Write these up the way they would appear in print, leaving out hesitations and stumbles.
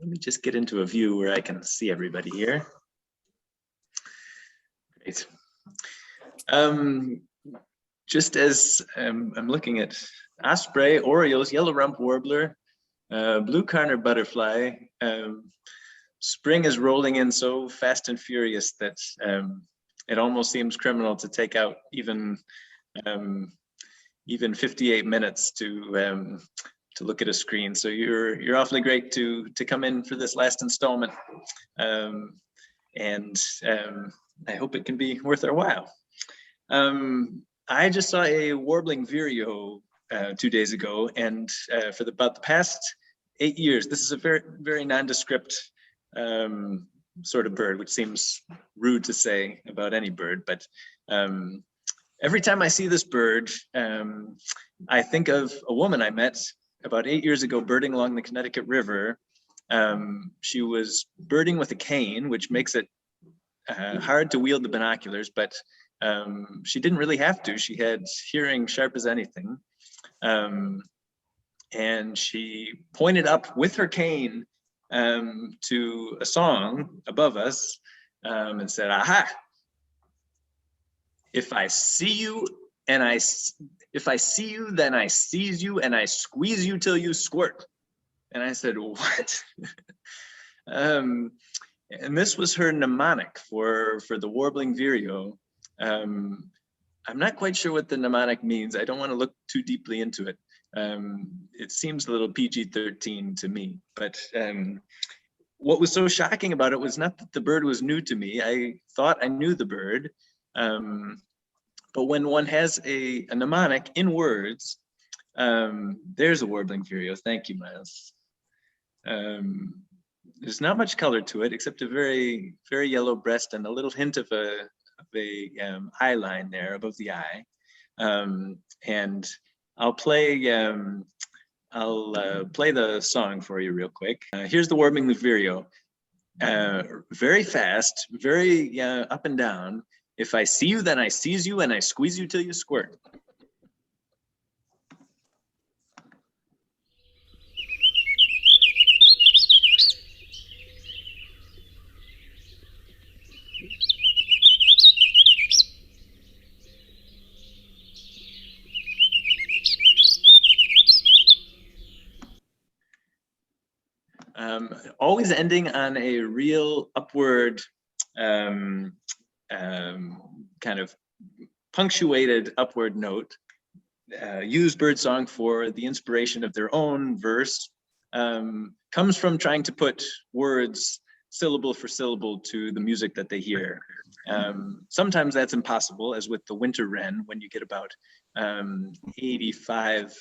Let me just get into a view where I can see everybody here. Great. Just as I'm looking at osprey, orioles, yellow rump warbler, blue Carner butterfly, spring is rolling in so fast and furious that it almost seems criminal to take out even 58 minutes to look at a screen. So you're awfully great to come in for this last installment, and I hope it can be worth our while. I just saw a warbling vireo 2 days ago, and for about the past 8 years, this is a very nondescript sort of bird, which seems rude to say about any bird, but every time I see this bird, I think of a woman I met about 8 years ago birding along the Connecticut River. She was birding with a cane, which makes it hard to wield the binoculars, but she didn't really have to. She had hearing sharp as anything. And she pointed up with her cane to a song above us and said, "Aha! If I see you, then I seize you and I squeeze you till you squirt." And I said, "What?" And this was her mnemonic for the warbling vireo. I'm not quite sure what the mnemonic means. I don't want to look too deeply into it. It seems a little PG-13 to me, but what was so shocking about it was not that the bird was new to me. I thought I knew the bird, but when one has a mnemonic in words, there's a warbling vireo. Thank you, Miles. There's not much color to it, except a very yellow breast and a little hint of a eye line there above the eye. And I'll play the song for you real quick. Here's the warbling vireo. Very fast, very up and down. If I see you, then I seize you and I squeeze you till you squirt. Always ending on a real upward kind of punctuated upward note. Use birdsong for the inspiration of their own verse. Comes from trying to put words syllable for syllable to the music that they hear. Sometimes that's impossible, as with the winter wren, when you get about 85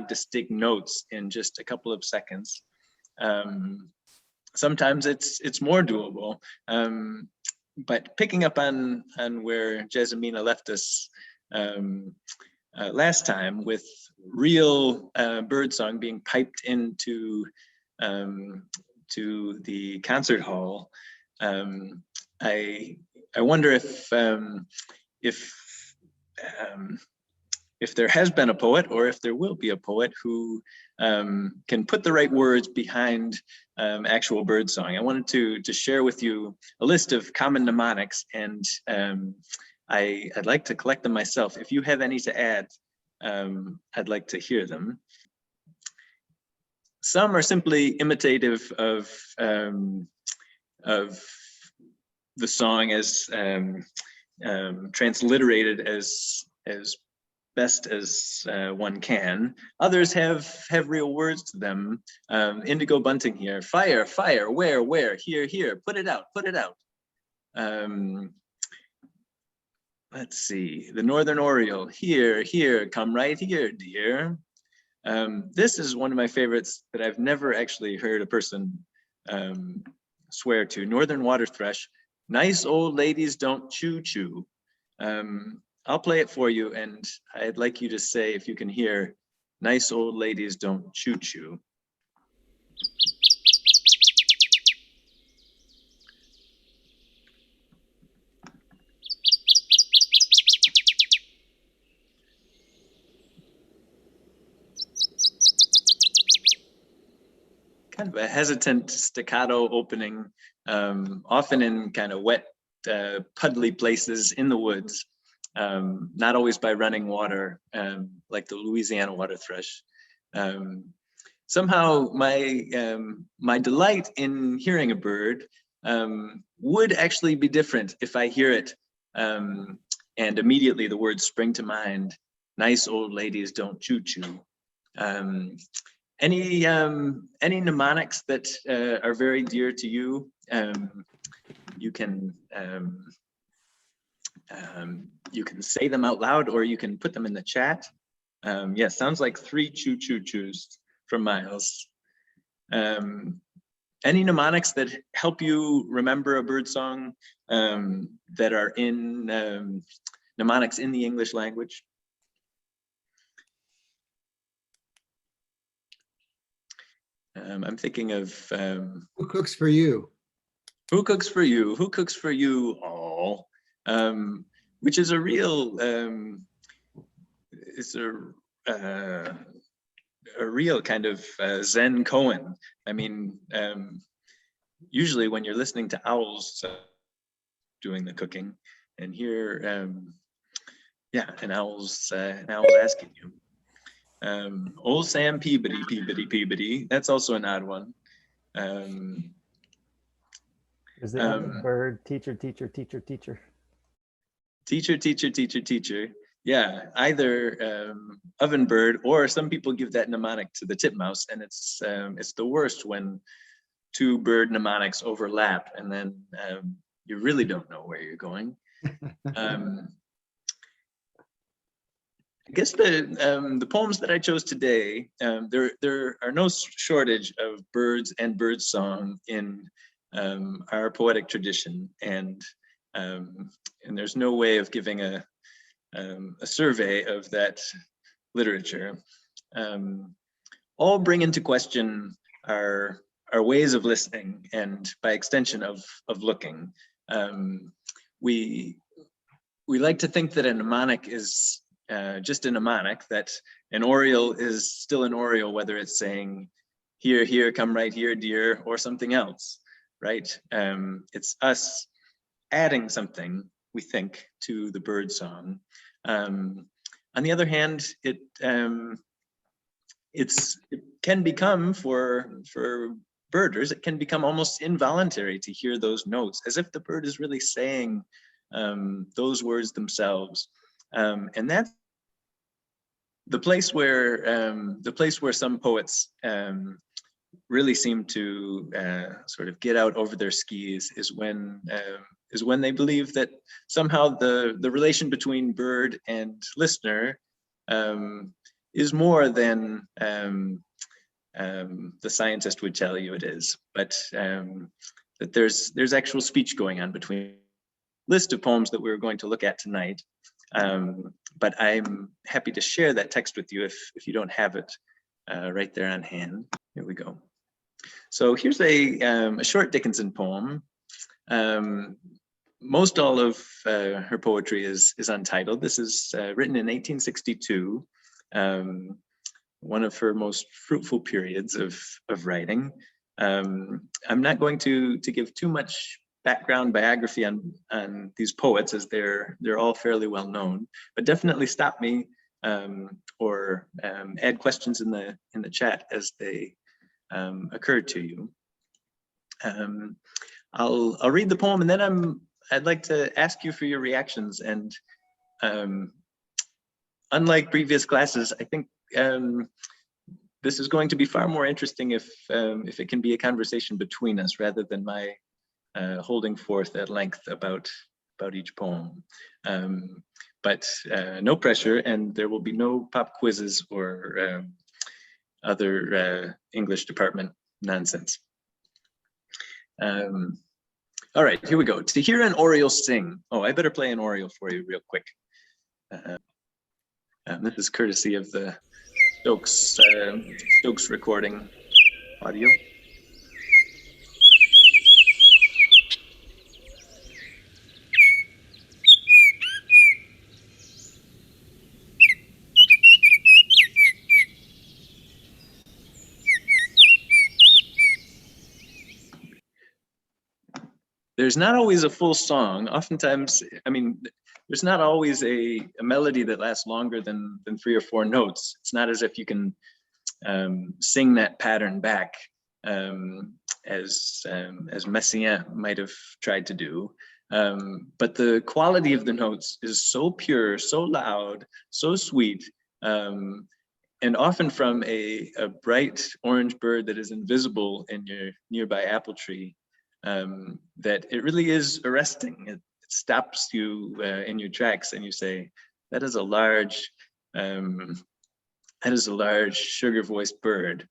distinct notes in just a couple of seconds. Sometimes it's more doable, but picking up on where Jasmina left us last time, with real birdsong being piped into to the concert hall, I wonder if there has been a poet, or if there will be a poet who can put the right words behind actual birdsong. I wanted to share with you a list of common mnemonics, and I'd like to collect them myself. If you have any to add, I'd like to hear them. Some are simply imitative of the song as transliterated as best as one can. Others have real words to them. Indigo bunting here. Fire, fire, where, here, put it out. Let's see, the northern oriole, here, come right here, dear. This is one of my favorites that I've never actually heard a person swear to. Northern water thrush, nice old ladies don't choo-choo. I'll play it for you, and I'd like you to say if you can hear, nice old ladies don't choo-choo. kind of a hesitant staccato opening, often in kind of wet, puddly places in the woods, not always by running water, like the Louisiana water thrush. Somehow my delight in hearing a bird would actually be different if I hear it and immediately the words spring to mind. Nice old ladies don't choo-choo. Any mnemonics that are very dear to you? You can say them out loud, or you can put them in the chat. Yeah, sounds like 3 choo-choo-choos from Miles. Any mnemonics that help you remember a bird song that are in mnemonics in the English language? I'm thinking of Who cooks for you? Who cooks for you? Who cooks for you all? Which is a real a real kind of Zen koan. I mean, usually when you're listening to owls doing the cooking, and here, yeah, an owl's asking you. Old Sam Peabody, Peabody, Peabody. That's also an odd one. Is the bird teacher, teacher, teacher, teacher? Teacher, teacher, teacher, teacher. Yeah, either ovenbird, or some people give that mnemonic to the titmouse, and it's the worst when 2 bird mnemonics overlap, and then you really don't know where you're going. I guess the poems that I chose today, there are no shortage of birds and bird song in our poetic tradition, and there's no way of giving a survey of that literature. All bring into question our ways of listening, and by extension of looking. We like to think that a mnemonic is just a mnemonic, that an oriole is still an oriole, whether it's saying here, here, come right here, dear, or something else, right? It's us adding something, we think, to the bird song. On the other hand, it can become, for birders, it can become almost involuntary to hear those notes, as if the bird is really saying those words themselves. And that's the place where some poets really seem to sort of get out over their skis, is when they believe that somehow the relation between bird and listener is more than the scientist would tell you it is, but that there's actual speech going on between list of poems that we're going to look at tonight. But I'm happy to share that text with you if you don't have it right there on hand. Here we go. So here's a short Dickinson poem. Most all of her poetry is untitled. This is written in 1862, one of her most fruitful periods of writing. I'm not going to give too much background biography on these poets, as they're all fairly well known, but definitely stop me or add questions in the chat as they occur to you. I'll read the poem, and then I'd like to ask you for your reactions. And unlike previous classes, I think this is going to be far more interesting if it can be a conversation between us, rather than my holding forth at length about each poem. But no pressure, and there will be no pop quizzes or other English department nonsense. All right, here we go. To hear an oriole sing. Oh, I better play an oriole for you real quick. This is courtesy of the Stokes recording audio. there's not always a full song. Oftentimes, I mean, there's not always a melody that lasts longer than 3 or 4 notes. It's not as if you can sing that pattern back as Messiaen might have tried to do. But the quality of the notes is so pure, so loud, so sweet, and often from a bright orange bird that is invisible in your nearby apple tree, that it really is arresting. It stops you in your tracks, and you say, that is a large sugar-voiced bird.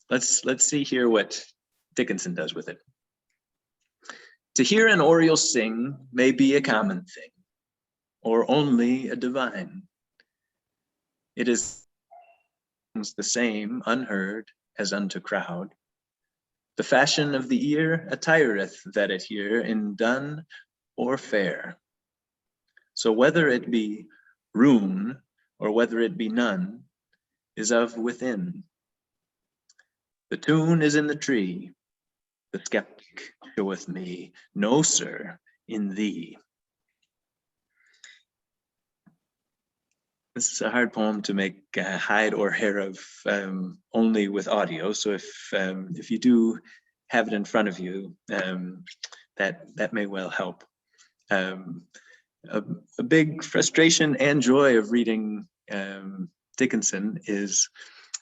Let's see here what Dickinson does with it. To hear an oriole sing may be a common thing, or only a divine. It is the same unheard as unto crowd. The fashion of the ear attireth that it hear in dun or fair. So whether it be rune or whether it be none, is of within. The tune is in the tree, the skeptic showeth me, no, sir, in thee. This is a hard poem to make hide or hair of only with audio. So if you do have it in front of you, that may well help. A big frustration and joy of reading Dickinson is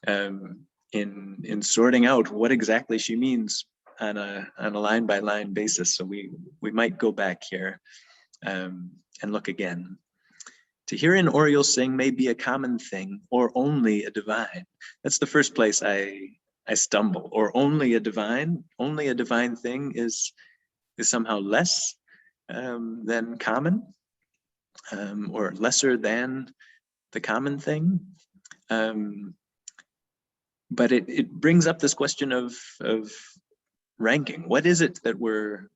in sorting out what exactly she means on a line by line basis. So we might go back here and look again. To hear an oriole sing may be a common thing, or only a divine. That's the first place I stumble. Or only a divine thing is somehow less than common, or lesser than the common thing. But it brings up this question of ranking. What is it that we're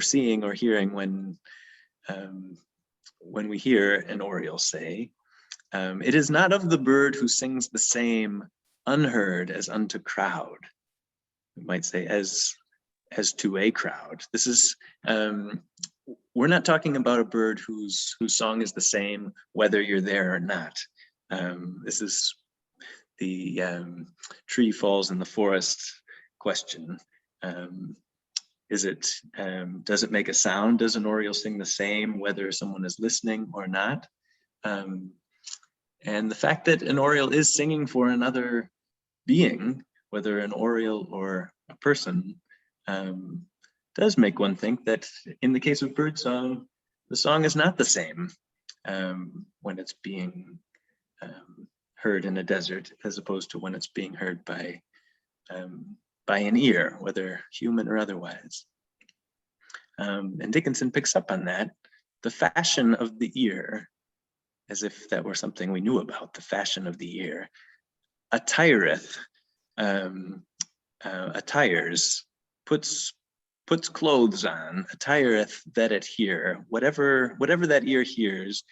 seeing or hearing when we hear an oriole say? It is not of the bird who sings the same unheard as unto crowd. We might say as to a crowd. This is, we're not talking about a bird whose song is the same whether you're there or not. This is the tree falls in the forest question. Does it make a sound? Does an oriole sing the same whether someone is listening or not? And the fact that an oriole is singing for another being, whether an oriole or a person, does make one think that in the case of birdsong, the song is not the same when it's being heard in a desert as opposed to when it's being heard by an ear, whether human or otherwise. And Dickinson picks up on that, the fashion of the ear, as if that were something we knew about, the fashion of the ear. Attireth, attires, puts clothes on, attireth that it hear, whatever that ear hears,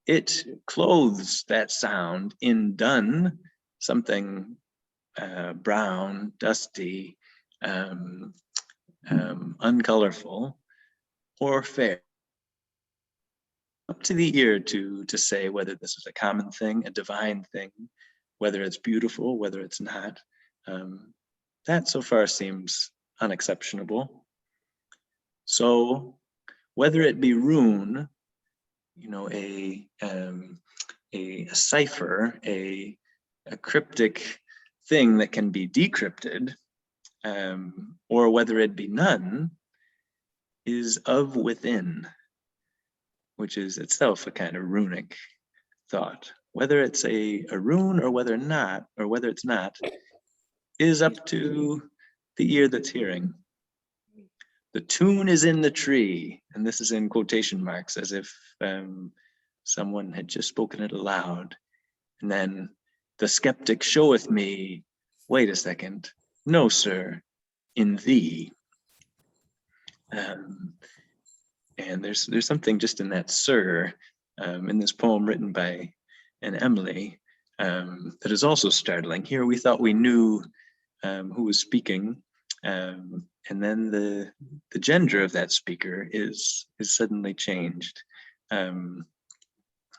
it clothes that sound in dun, something brown, dusty, uncolorful, or fair. Up to the ear to say whether this is a common thing, a divine thing, whether it's beautiful, whether it's not. That so far seems unexceptionable. So whether it be rune, a cipher, a cryptic thing that can be decrypted, or whether it be none, is of within, which is itself a kind of runic thought. Whether it's a rune or whether it's not, is up to the ear that's hearing. The tune is in the tree, and this is in quotation marks, as if someone had just spoken it aloud. And then the skeptic showeth me, wait a second, no, sir, in thee. And there's something just in that sir, in this poem written by an Emily, that is also startling. Here we thought we knew who was speaking, And then the gender of that speaker is suddenly changed.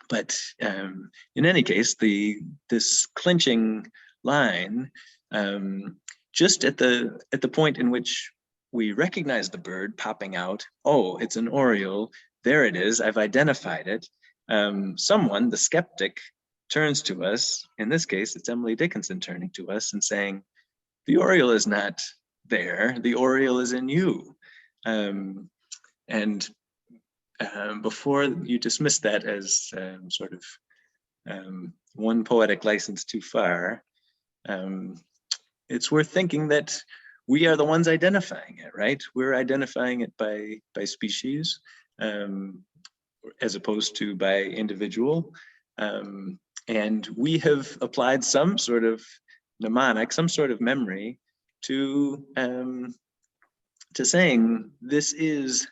But in any case, this clinching line, just at the point in which we recognize the bird popping out, oh, it's an oriole, there it is, I've identified it. Someone, the skeptic, turns to us. In this case, it's Emily Dickinson turning to us and saying, the oriole is not there, the oriole is in you. And before you dismiss that as sort of one poetic license too far, it's worth thinking that we are the ones identifying it, right? We're identifying it by species, as opposed to by individual. And we have applied some sort of mnemonic, some sort of memory to saying this is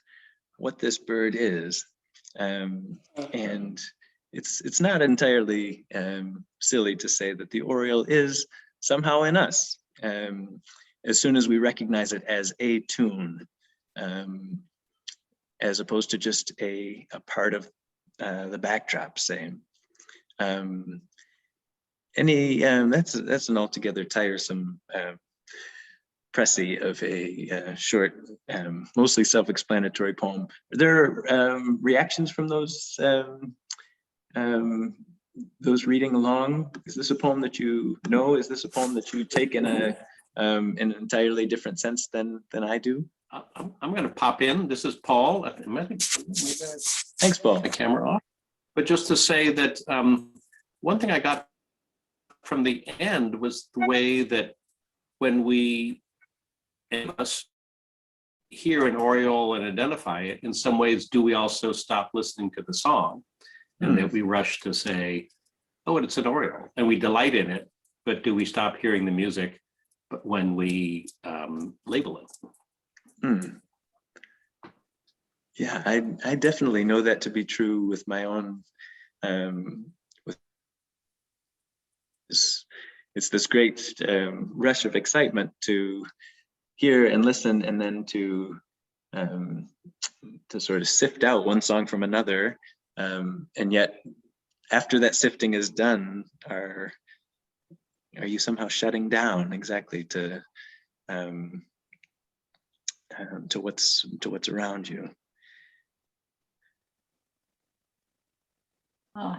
what this bird is. And it's not entirely silly to say that the oriole is somehow in us, as soon as we recognize it as a tune, as opposed to just a part of the backdrop, say. That's an altogether tiresome précis of a short, mostly self-explanatory poem. Are there reactions from those reading along? Is this a poem that you know? Is this a poem that you take in an entirely different sense than I do? I'm going to pop in. This is Paul. Thanks, Paul. The camera off. But just to say that one thing I got from the end was the way that when we us hear an oriole and identify it, in some ways, do we also stop listening to the song? And that we rush to say, oh, it's an oriole, and we delight in it, but do we stop hearing the music when we label it? Yeah, I definitely know that to be true with my own, it's this great rush of excitement to hear and listen, and then to sort of sift out one song from another. And yet, after that sifting is done, are you somehow shutting down exactly to what's around you?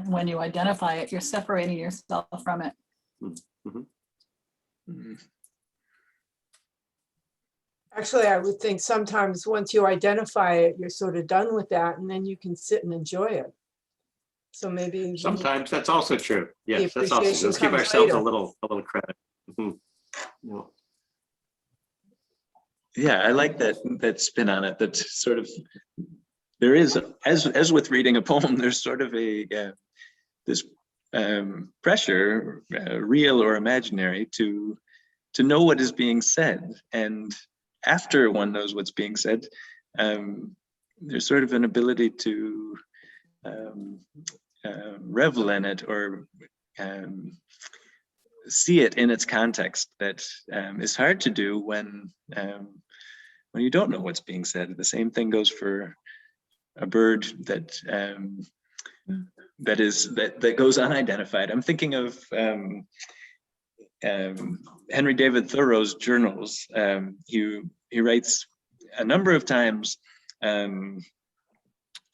When you identify it, you're separating yourself from it. Actually, I would think sometimes once you identify it, you're sort of done with that, and then you can sit and enjoy it. So maybe sometimes that's also true. Yes, that's appreciation also. Let's give comes ourselves later. a little credit. Yeah, I like that spin on it. That sort of, there is, as with reading a poem, there's sort of this pressure, real or imaginary, to know what is being said. And after one knows what's being said, there's sort of an ability to revel in it, or see it in its context, that is hard to do when you don't know what's being said. The same thing goes for a bird that goes unidentified. I'm thinking of Henry David Thoreau's journals. He writes a number of times, I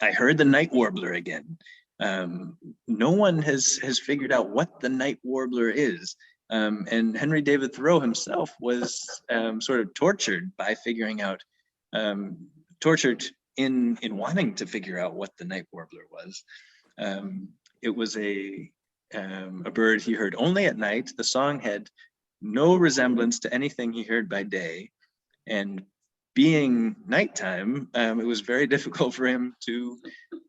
heard the night warbler again. No one has figured out what the night warbler is. And Henry David Thoreau himself was sort of tortured by figuring out, tortured in wanting to figure out what the night warbler was. It was a bird he heard only at night. The song had no resemblance to anything he heard by day. And being nighttime, it was very difficult for him to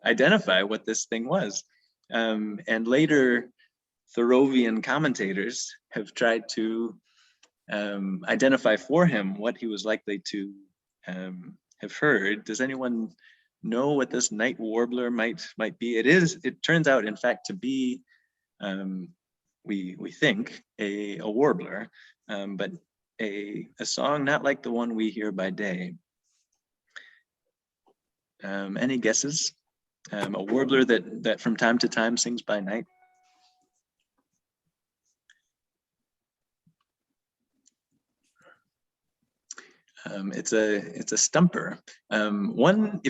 identify what this thing was. And later, Thoreauvian commentators have tried to identify for him what he was likely to have heard. Does anyone know what this night warbler might be? It turns out, in fact, to be, we think, a warbler, but a song not like the one we hear by day. Any guesses? A warbler that from time to time sings by night. It's a stumper. One,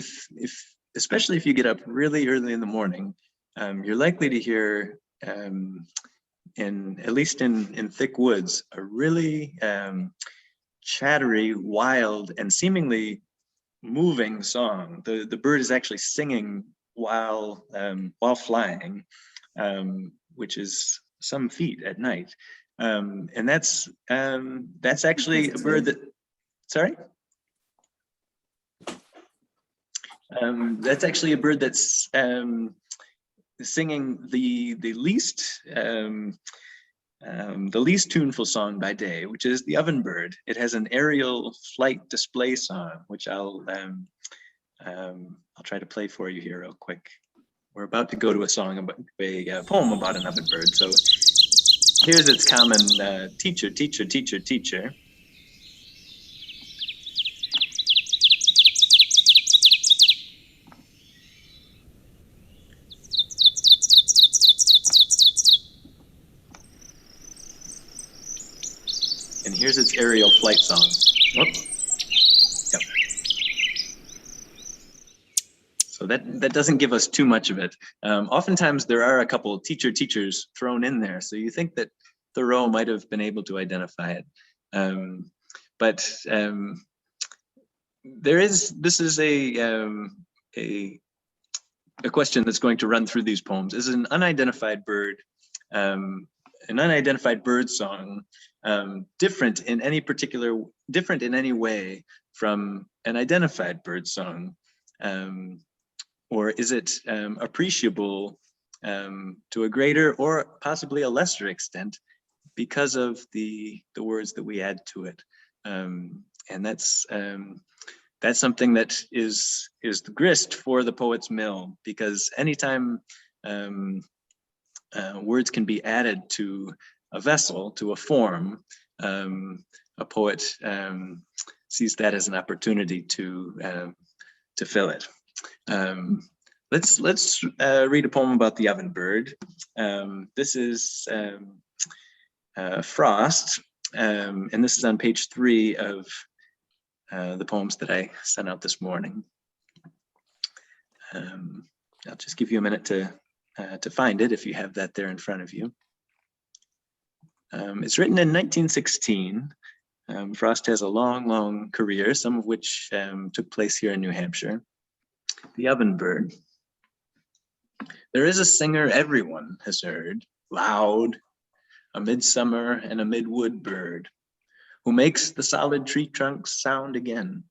especially if you get up really early in the morning, you're likely to hear, at least in thick woods, a really chattery, wild, and seemingly moving song. The bird is actually singing while flying, which is some feat at night. And that's actually a bird that, sorry? That's actually a bird that's singing the least tuneful song by day, which is the ovenbird. It has an aerial flight display song, which I'll try to play for you here real quick. We're about to go to a song about a poem about an ovenbird. So here's its common teacher, teacher, teacher, teacher. And here's its aerial flight song. Whoop. Yep. So that doesn't give us too much of it. Oftentimes there are a couple of teachers thrown in there. So you think that Thoreau might have been able to identify it. This is a question that's going to run through these poems. Is an unidentified bird, an unidentified bird song, different in any way from an identified bird song? Or is it appreciable to a greater or possibly a lesser extent because of the words that we add to it? And that's something that is the grist for the poet's mill, because anytime words can be added to a vessel, to a form, a poet sees that as an opportunity to fill it. Let's read a poem about the ovenbird. This is Frost, and this is on page 3 of the poems that I sent out this morning. I'll just give you a minute to find it if you have that there in front of you. It's written in 1916. Frost has a long career, some of which took place here in New Hampshire. The Ovenbird. There is a singer everyone has heard, loud, a midsummer and a midwood bird, who makes the solid tree trunks sound again.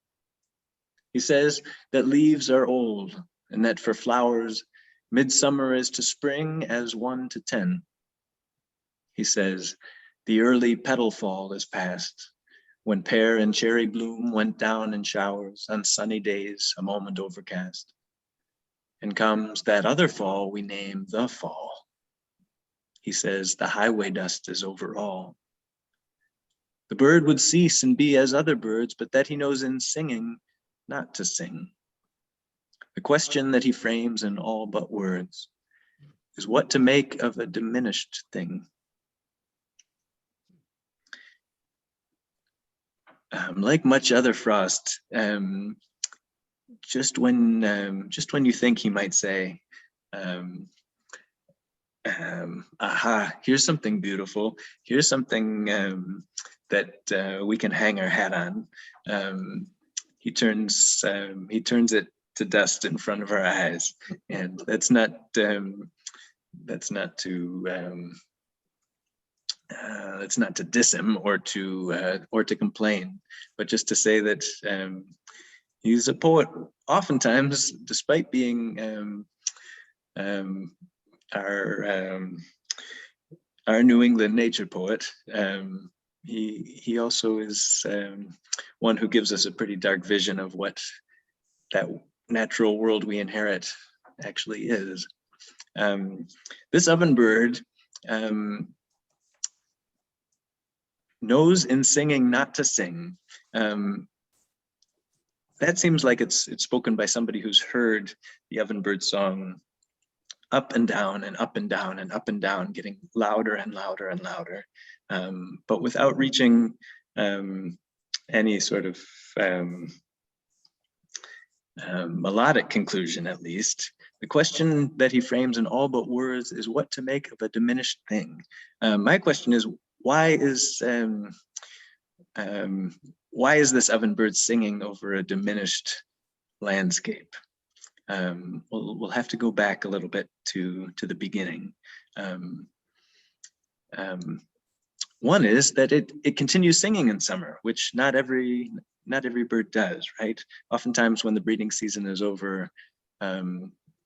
He says that leaves are old, and that for flowers, midsummer is to spring as 1 to 10. He says the early petal fall is past, when pear and cherry bloom went down in showers on sunny days, a moment overcast. And comes that other fall we name the fall. He says the highway dust is over all. The bird would cease and be as other birds, but that he knows in singing not to sing. The question that he frames in all but words is what to make of a diminished thing. Like much other Frost, just when you think he might say, aha, here's something beautiful, here's something that we can hang our hat on, he turns it to dust in front of our eyes, and that's not to diss him or to complain, but just to say that he's a poet. Oftentimes, despite being our New England nature poet, he also is one who gives us a pretty dark vision of what that natural world we inherit actually is. This Ovenbird knows in singing not to sing. That seems like it's spoken by somebody who's heard the Ovenbird song up and down and up and down and up and down, getting louder and louder and louder, but without reaching any sort of melodic conclusion, at least. The question that he frames in all but words is what to make of a diminished thing. My question is, why is this Ovenbird singing over a diminished landscape? We'll have to go back a little bit to the beginning. One is that it continues singing in summer, which not every bird does, right? Oftentimes when the breeding season is over,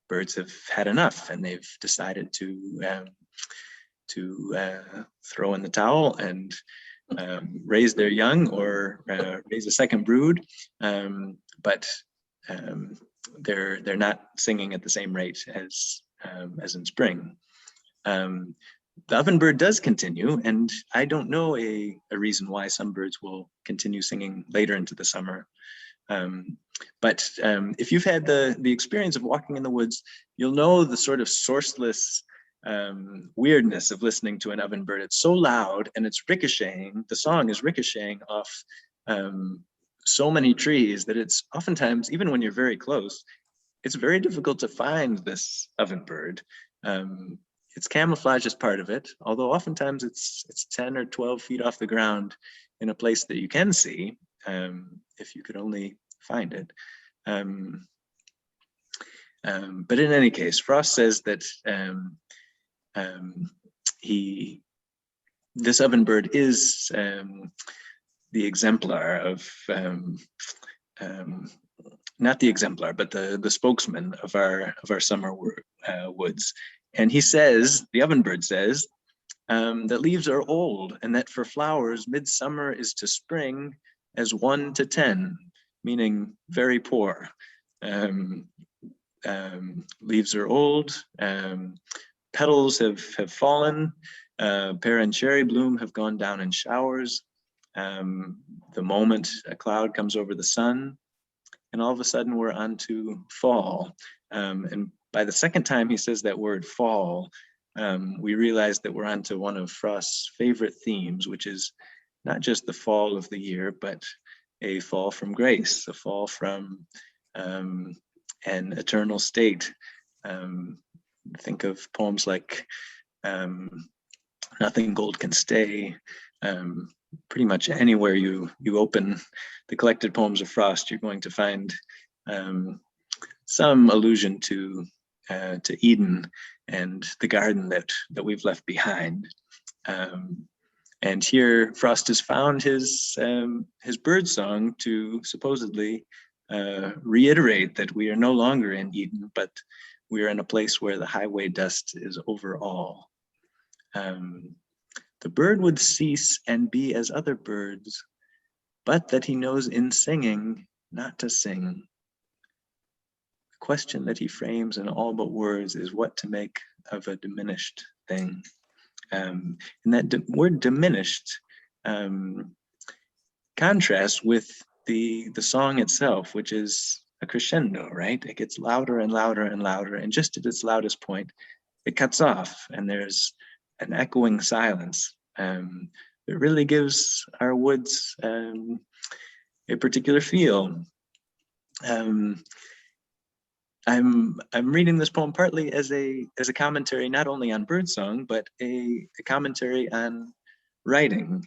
birds have had enough and they've decided to throw in the towel and raise their young or raise a second brood, but they're not singing at the same rate as in spring. The Ovenbird does continue, and I don't know a reason why some birds will continue singing later into the summer. But if you've had the experience of walking in the woods, you'll know the sort of sourceless weirdness of listening to an Ovenbird. It's so loud and it's ricocheting, the song is ricocheting off so many trees that it's oftentimes, even when you're very close, it's very difficult to find this Ovenbird. Its camouflage is part of it, although oftentimes it's 10 or 12 feet off the ground in a place that you can see, if you could only find it. But in any case, Frost says that this Ovenbird is the exemplar of, not the exemplar, but the spokesman of our summer woods. And he says, the Ovenbird says, that leaves are old and that for flowers, midsummer is to spring as 1 to 10, meaning very poor. Leaves are old, petals have fallen, pear and cherry bloom have gone down in showers. The moment a cloud comes over the sun, and all of a sudden we're on to fall. And by the second time he says that word fall, we realize that we're on to one of Frost's favorite themes, which is not just the fall of the year, but a fall from grace, a fall from an eternal state. Think of poems like Nothing Gold Can Stay. Pretty much anywhere you open the collected poems of Frost, you're going to find some allusion to Eden and the garden that we've left behind. And here Frost has found his bird song to supposedly reiterate that we are no longer in Eden, but we are in a place where the highway dust is over all. The bird would cease and be as other birds, but that he knows in singing not to sing. The question that he frames in all but words is what to make of a diminished thing. And that word diminished contrasts with the song itself, which is a crescendo, right? It gets louder and louder and louder, and just at its loudest point, it cuts off, and there's an echoing silence. It really gives our woods a particular feel. I'm reading this poem partly as a commentary not only on birdsong, but a commentary on writing.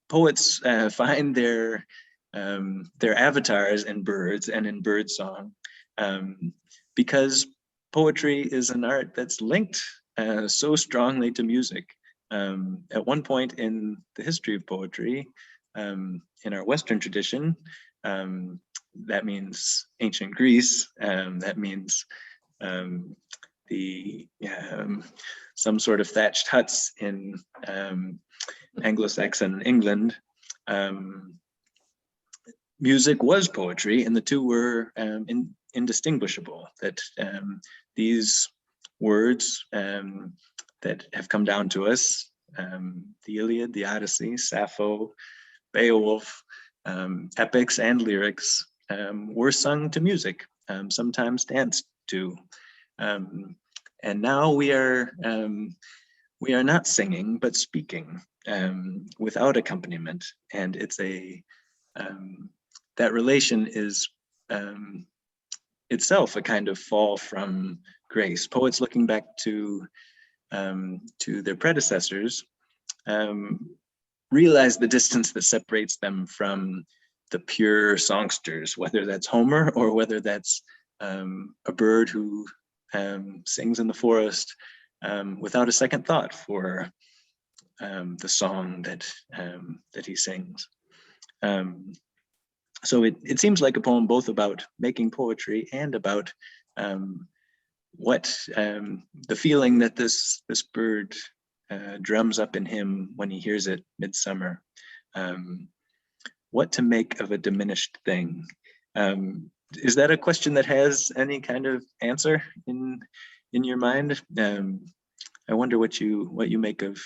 Poets find their avatars in birds and in birdsong, because poetry is an art that's linked so strongly to music. At one point in the history of poetry, in our Western tradition, that means ancient Greece, that means some sort of thatched huts in Anglo-Saxon England. Music was poetry, and the two were indistinguishable, that these words that have come down to us The Iliad, the Odyssey, Sappho, Beowulf, epics and lyrics were sung to music, sometimes danced to. And now we are not singing, but speaking without accompaniment. And it's that relation is itself a kind of fall from grace. Poets looking back to their predecessors realize the distance that separates them from the pure songsters, whether that's Homer or whether that's a bird who sings in the forest without a second thought for the song that he sings. So it seems like a poem both about making poetry and about what the feeling that this bird drums up in him when he hears it midsummer. What to make of a diminished thing? Is that a question that has any kind of answer in your mind? I wonder what you make of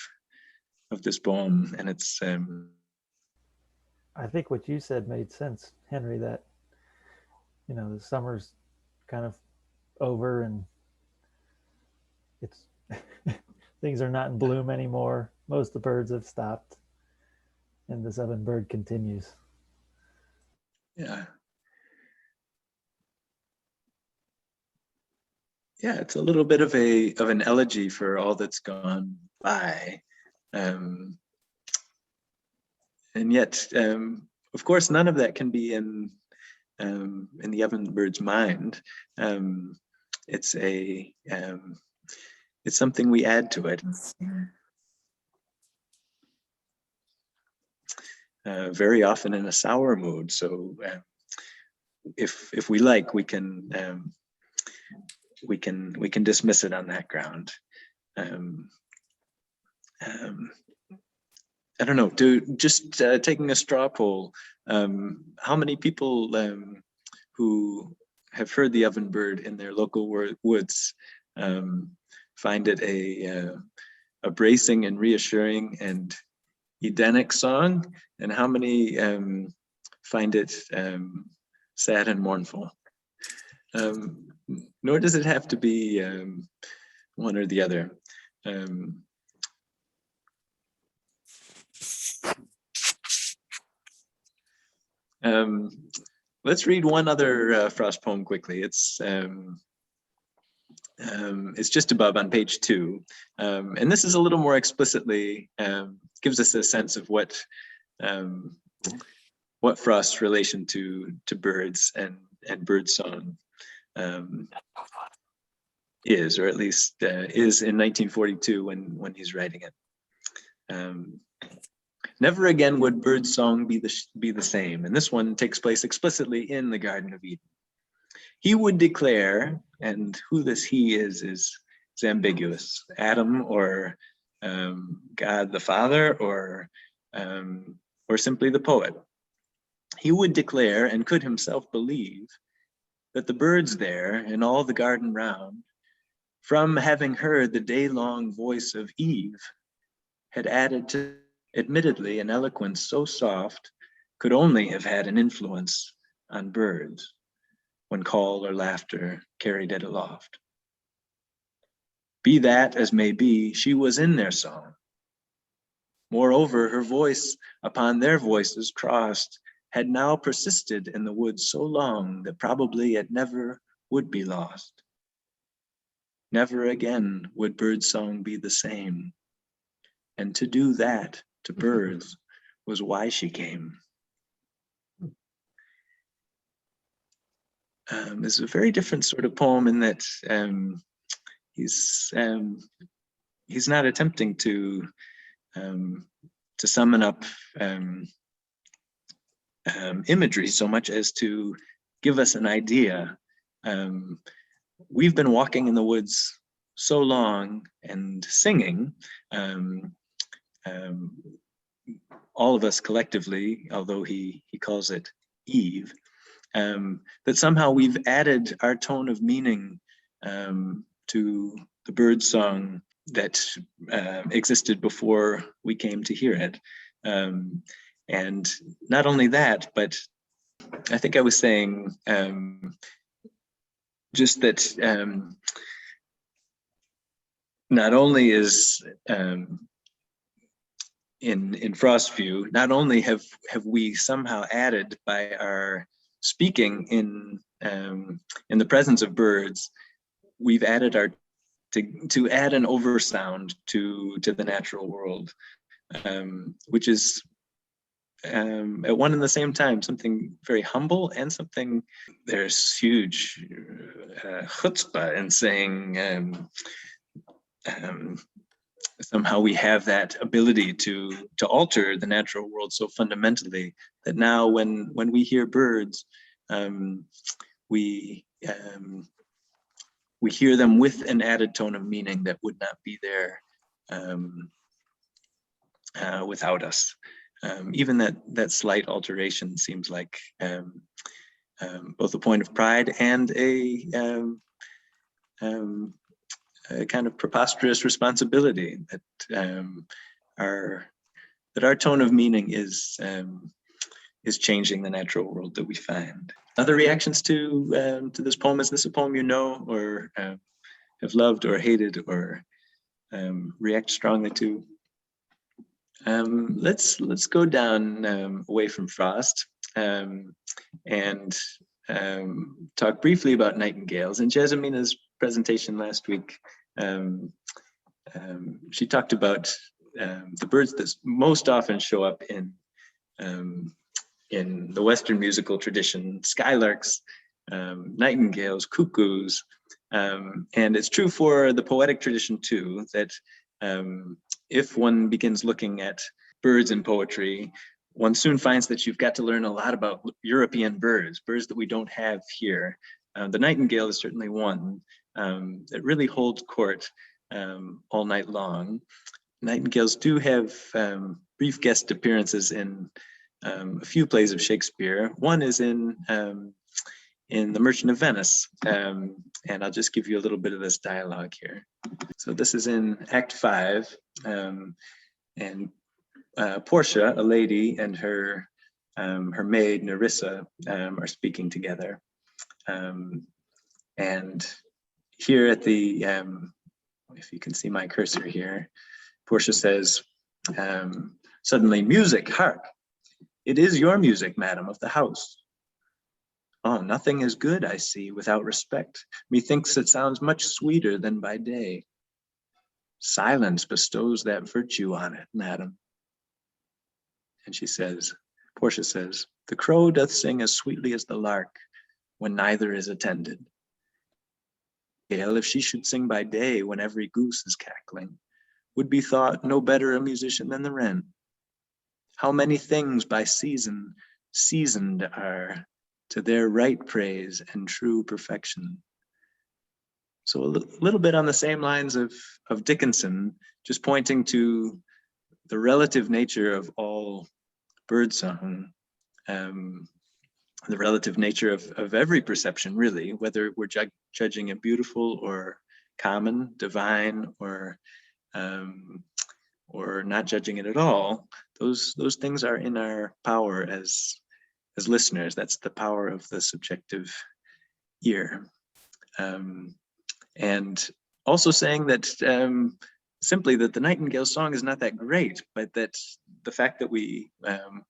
this poem and its. I think what you said made sense, Henry, that, the summer's kind of over and it's things are not in bloom anymore. Most of the birds have stopped and the southern bird continues. Yeah. Yeah, it's a little bit of an elegy for all that's gone by. And yet, of course, none of that can be in the Ovenbird's mind. It's something we add to it. Very often in a sour mood. So if we like, we can dismiss it on that ground. I don't know, taking a straw poll, how many people who have heard the Ovenbird in their local woods find it a bracing and reassuring and Edenic song, and how many find it sad and mournful? Nor does it have to be one or the other. Let's read one other Frost poem quickly. It's just above on page 2, and this is a little more explicitly gives us a sense of what Frost's relation to birds and bird song is, or at least is in 1942 when he's writing it. Never again would bird song be the same, and this one takes place explicitly in the Garden of Eden. He would declare, and who this he is ambiguous. Adam, or God the Father, or simply the poet. He would declare, and could himself believe, that the birds there and all the garden round, from having heard the day-long voice of Eve, had added to, admittedly, an eloquence so soft, could only have had an influence on birds when call or laughter carried it aloft. Be that as may be, she was in their song. Moreover, her voice upon their voices crossed had now persisted in the woods so long that probably it never would be lost. Never again would bird song be the same. And to do that to birds was why she came. It's a very different sort of poem in that he's not attempting to summon up imagery so much as to give us an idea. We've been walking in the woods so long and singing, all of us collectively, although he calls it Eve, that somehow we've added our tone of meaning to the bird song that existed before we came to hear it. And not only that, but I think I was saying just that not only is in Frost's view, not only have we somehow added by our speaking in the presence of birds, we've added our to add an oversound to the natural world, which is at one and the same time something very humble and something, there's huge chutzpah in saying somehow we have that ability to alter the natural world so fundamentally that now when we hear birds, we hear them with an added tone of meaning that would not be there without us. Even that slight alteration seems like both a point of pride and a kind of preposterous responsibility that our tone of meaning is changing the natural world that we find. Other reactions to this poem? Is this a poem you know, or have loved or hated, or react strongly to? Let's go down away from Frost and talk briefly about nightingales. In Jasmina's presentation last week, she talked about the birds that most often show up in the Western musical tradition: skylarks, nightingales, cuckoos, and it's true for the poetic tradition too, that if one begins looking at birds in poetry, one soon finds that you've got to learn a lot about European birds that we don't have here. The nightingale is certainly one that really holds court all night long. Nightingales do have brief guest appearances in a few plays of Shakespeare. One is in The Merchant of Venice, and I'll just give you a little bit of this dialogue here. So this is in Act 5, and Portia, a lady, and her maid Nerissa are speaking together, and here at the if you can see my cursor here, Portia says, suddenly, "Music, hark! It is your music, madam, of the house. Oh, nothing is good, I see, without respect. Methinks it sounds much sweeter than by day. Silence bestows that virtue on it, madam." And she says, Portia says, "The crow doth sing as sweetly as the lark when neither is attended. If she should sing by day when every goose is cackling, would be thought no better a musician than the wren. How many things by season seasoned are to their right praise and true perfection." So a little bit on the same lines of Dickinson, just pointing to the relative nature of all birdsong, the relative nature of every perception, really, whether we're judging it beautiful or common, divine, or not judging it at all. Those things are in our power as listeners. That's the power of the subjective ear. And also saying that simply that the nightingale song is not that great, but that the fact that we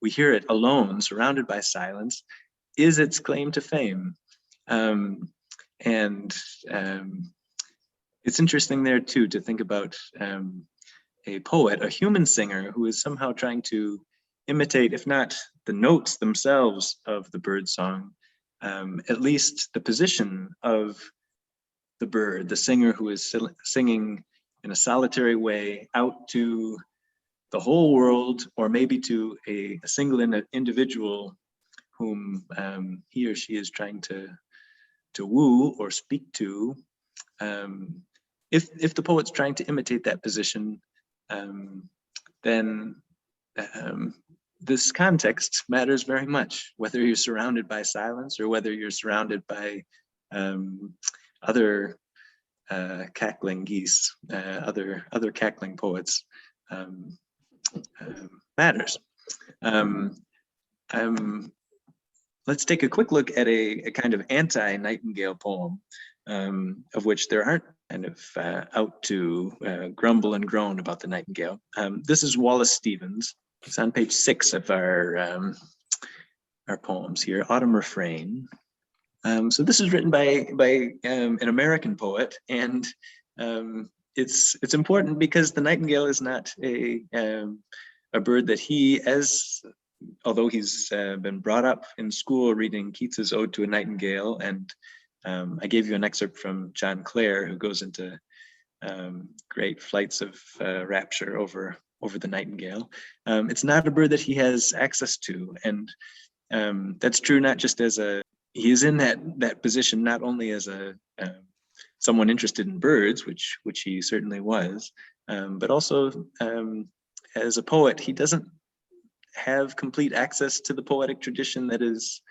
hear it alone, surrounded by silence, is its claim to fame. And it's interesting there too to think about a poet, a human singer, who is somehow trying to imitate, if not the notes themselves of the bird song, at least the position of the bird, the singer who is singing in a solitary way out to the whole world, or maybe to a single individual whom he or she is trying to woo or speak to. If the poet's trying to imitate that position, then this context matters very much, whether you're surrounded by silence or whether you're surrounded by other cackling geese, other cackling poets matters. Let's take a quick look at a kind of anti-Nightingale poem, of which there aren't kind of out to grumble and groan about the Nightingale. This is Wallace Stevens. It's on page 6 of our poems here, Autumn Refrain. So this is written by an American poet, and it's important because the nightingale is not a bird that he, although he's been brought up in school reading Keats's Ode to a Nightingale, and I gave you an excerpt from John Clare, who goes into great flights of rapture over the nightingale. It's not a bird that he has access to, and that's true not just as he is in that position not only as someone interested in birds, which he certainly was, but also as a poet. He doesn't have complete access to the poetic tradition that is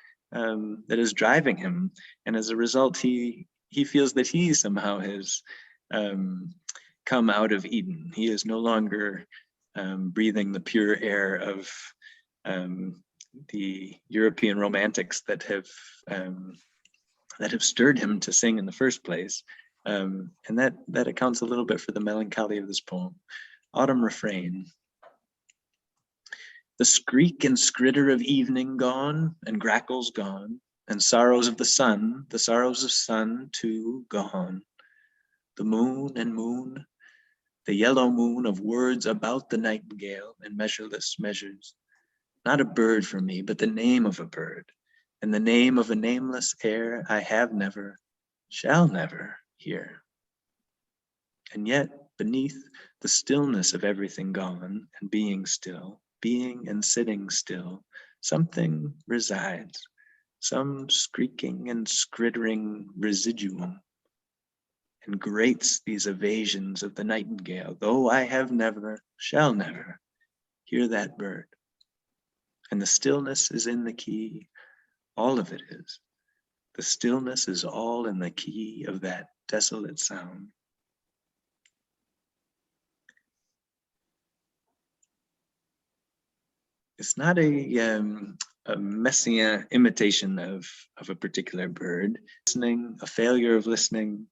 driving him, and as a result, he feels that he somehow has come out of Eden. He is no longer breathing the pure air of the European romantics that have stirred him to sing in the first place, and that accounts a little bit for the melancholy of this poem. Autumn Refrain. The skreek and skritter of evening gone, and grackles gone, and sorrows of the sorrows of sun too gone. The moon and moon, the yellow moon of words about the nightingale and measureless measures. Not a bird for me, but the name of a bird, and the name of a nameless air I have never, shall never hear. And yet, beneath the stillness of everything gone and being still, being and sitting still, something resides, some skreeking and skrittering residuum, and grates these evasions of the nightingale, though I have never, shall never hear that bird. And the stillness is in the key, all of it is. The stillness is all in the key of that desolate sound. It's not a messianic imitation of a particular bird. Listening, a failure of listening,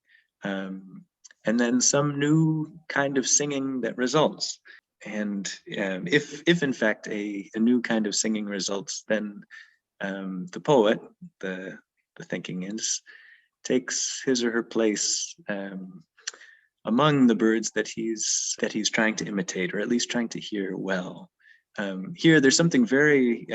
and then some new kind of singing that results. And if in fact a new kind of singing results, then the poet, the thinking is, takes his or her place among the birds that he's trying to imitate, or at least trying to hear well. Here, there's something very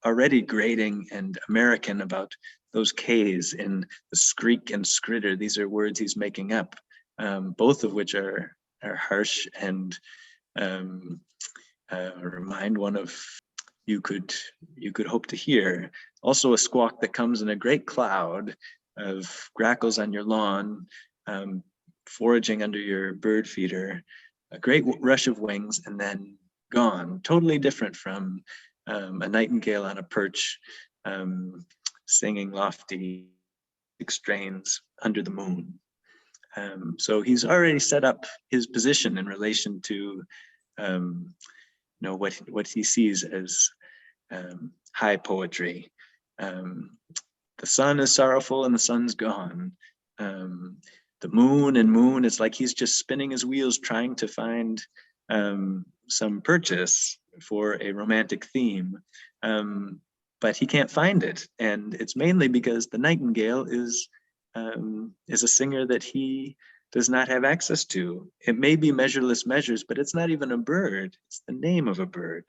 already grating and American about those K's in the skreek and skritter. These are words he's making up, both of which are harsh and remind one of you could hope to hear. Also a squawk that comes in a great cloud of grackles on your lawn, foraging under your bird feeder, a great rush of wings, and then gone. Totally different from a nightingale on a perch singing lofty strains under the moon. So he's already set up his position in relation to what he sees as high poetry. The sun is sorrowful and the sun's gone. The moon, it's like he's just spinning his wheels trying to find some purchase for a romantic theme, but he can't find it, and it's mainly because the nightingale is a singer that he does not have access to. It may be measureless measures, but it's not even a bird. It's the name of a bird,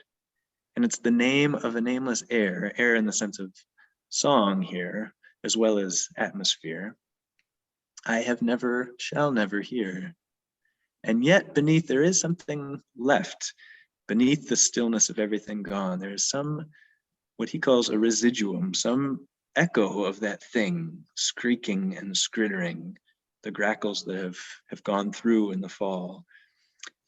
and it's the name of a nameless air in the sense of song here, as well as atmosphere. I have never, shall never hear. And yet beneath there is something left. Beneath the stillness of everything gone, there is some, what he calls a residuum, some echo of that thing, skreeking and skrittering, the grackles that have gone through in the fall.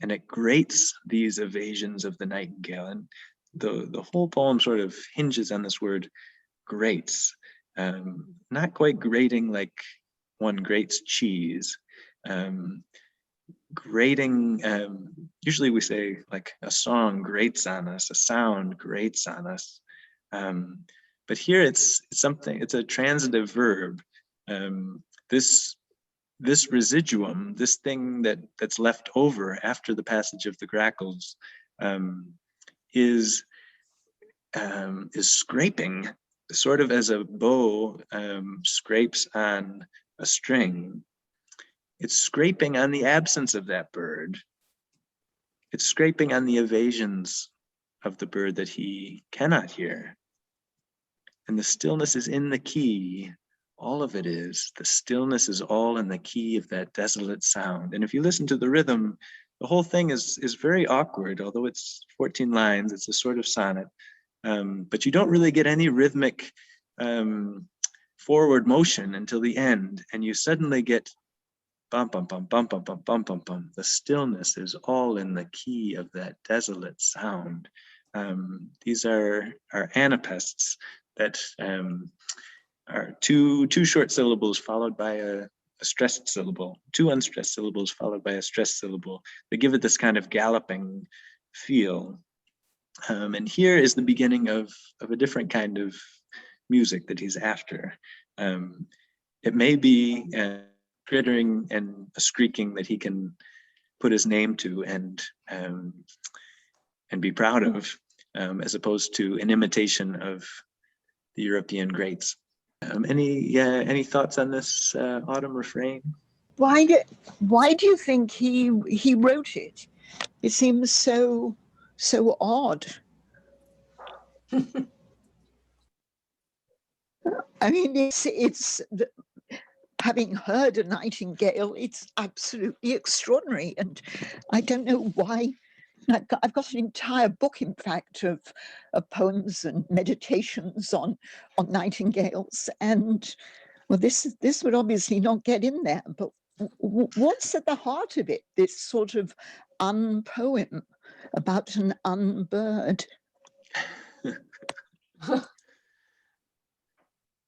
And it grates these evasions of the nightingale. And the whole poem sort of hinges on this word grates. Not quite grating like one grates cheese, grating. Usually we say like a song grates on us, a sound grates on us. But here it's something, it's a transitive verb. This residuum, this thing that's left over after the passage of the grackles, is scraping, sort of as a bow scrapes on a string. It's scraping on the absence of that bird. It's scraping on the evasions of the bird that he cannot hear. And the stillness is in the key. All of it is. The stillness is all in the key of that desolate sound. And if you listen to the rhythm, the whole thing is very awkward, although it's 14 lines, it's a sort of sonnet. But you don't really get any rhythmic forward motion until the end, and you suddenly get bum, bum, bum, bum, bum, bum, bum, bum, bum. The stillness is all in the key of that desolate sound. These are anapaests that are two short syllables followed by a stressed syllable, two unstressed syllables followed by a stressed syllable. They give it this kind of galloping feel. And here is the beginning of a different kind of music that he's after. It may be a crittering and a squeaking that he can put his name to and be proud of, as opposed to an imitation of the European greats. Any thoughts on this autumn refrain? Why do you think he wrote it? It seems so odd. I mean, it's having heard a nightingale, it's absolutely extraordinary, and I don't know why. I've got an entire book, in fact, of poems and meditations on nightingales, and well, this would obviously not get in there. But what's at the heart of it? This sort of unpoem about an unbird.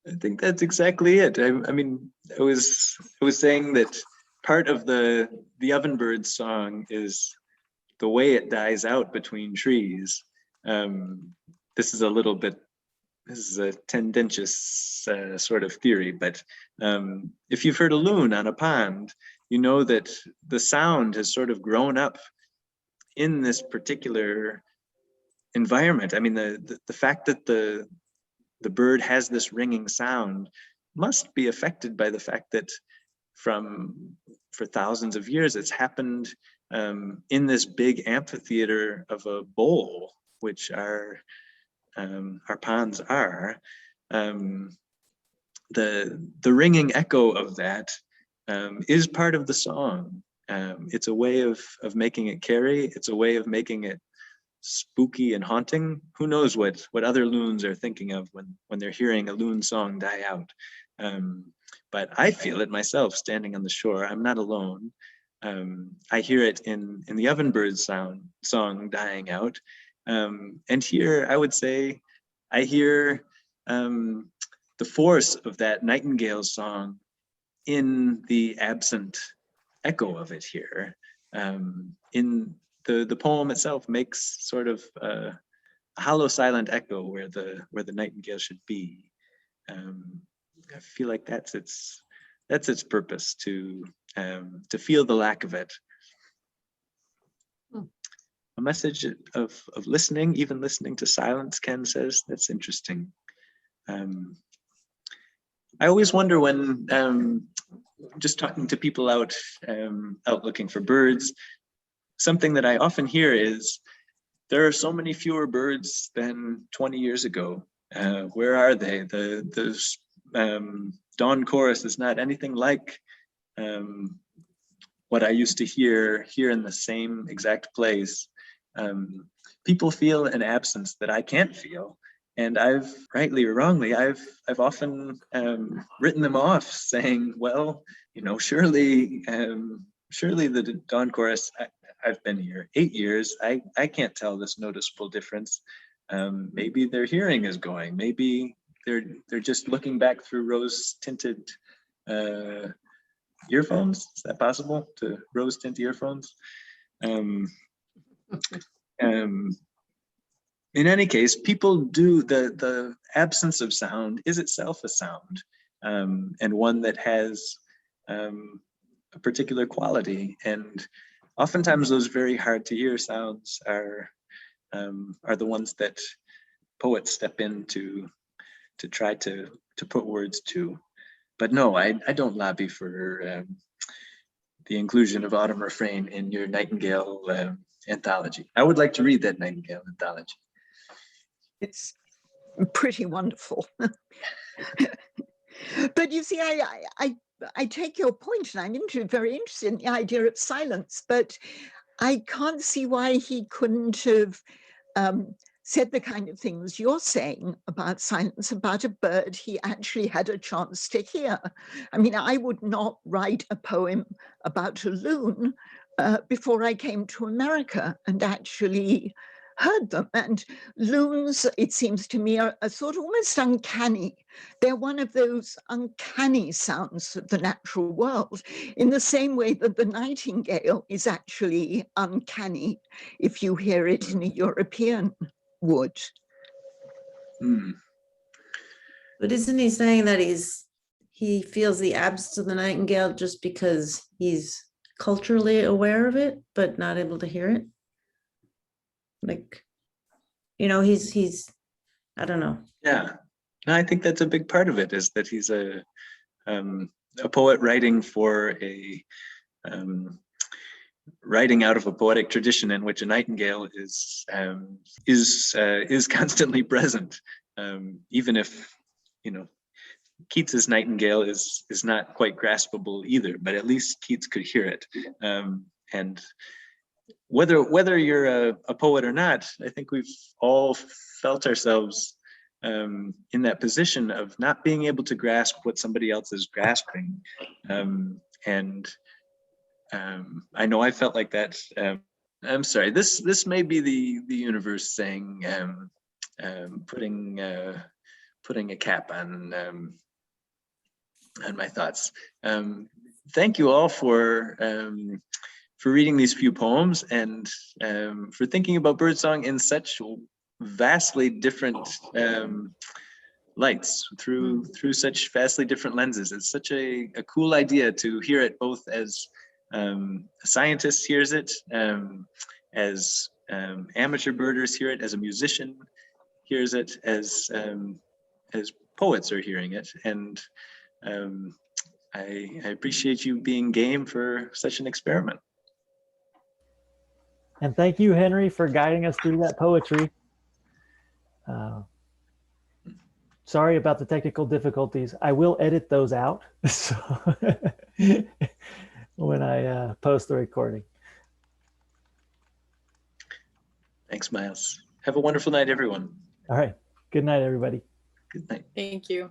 I think that's exactly it. I mean, I was saying that part of the ovenbird song is the way it dies out between trees. This is a tendentious sort of theory, but if you've heard a loon on a pond, you know that the sound has sort of grown up in this particular environment. I mean, the fact that the bird has this ringing sound must be affected by the fact that for thousands of years it's happened in this big amphitheater of a bowl, which our ponds are. The ringing echo of that is part of the song. It's a way of making it carry. It's a way of making it spooky and haunting. Who knows what other loons are thinking of when they're hearing a loon song die out. But I feel it myself standing on the shore. I'm not alone. I hear it in the ovenbird song dying out. And here I would say I hear the force of that nightingale song in the absent echo of it here. In the poem itself makes sort of a hollow silent echo where the nightingale should be. I feel like that's its purpose, to feel the lack of it. A message of listening, even listening to silence, Ken says. That's interesting. I always wonder when just talking to people out looking for birds, something that I often hear is, there are so many fewer birds than 20 years ago. Where are they? The dawn chorus is not anything like what I used to hear here in the same exact place. People feel an absence that I can't feel. And I've, rightly or wrongly, I've often written them off, saying, well, surely the dawn chorus, I've been here 8 years. I can't tell this noticeable difference. Maybe their hearing is going. Maybe they're just looking back through rose-tinted earphones. Is that possible to rose tint earphones? Um, um, in any case, people do the absence of sound is itself a sound, and one that has a particular quality. And oftentimes those very hard to hear sounds are the ones that poets step in to try to put words to. But no, I don't lobby for the inclusion of Autumn Refrain in your Nightingale anthology. I would like to read that Nightingale anthology. It's pretty wonderful. But you see, I take your point, and I'm very interested in the idea of silence, but I can't see why he couldn't have said the kind of things you're saying about silence, about a bird he actually had a chance to hear. I mean, I would not write a poem about a loon before I came to America and actually heard them. And loons, it seems to me, are sort of almost uncanny. They're one of those uncanny sounds of the natural world, in the same way that the nightingale is actually uncanny if you hear it in a European wood. But isn't he saying that he feels the absence of the nightingale just because he's culturally aware of it, but not able to hear it? Like, you know, he's I don't know. Yeah, no, I think that's a big part of it, is that he's a poet writing for writing out of a poetic tradition in which a nightingale is constantly present, even if, you know, Keats's nightingale is not quite graspable either, but at least Keats could hear it. And whether you're a poet or not, I think we've all felt ourselves in that position of not being able to grasp what somebody else is grasping. I know I felt like that. I'm sorry, this may be the universe saying, putting a cap on my thoughts. Thank you all for reading these few poems, and for thinking about birdsong in such vastly different lights, through such vastly different lenses. It's such a cool idea to hear it both as a scientist hears it, as amateur birders hear it, as a musician hears it, as poets are hearing it. And I appreciate you being game for such an experiment. And thank you, Henry, for guiding us through that poetry. Sorry about the technical difficulties. I will edit those out so when I post the recording. Thanks, Miles. Have a wonderful night, everyone. All right. Good night, everybody. Good night. Thank you.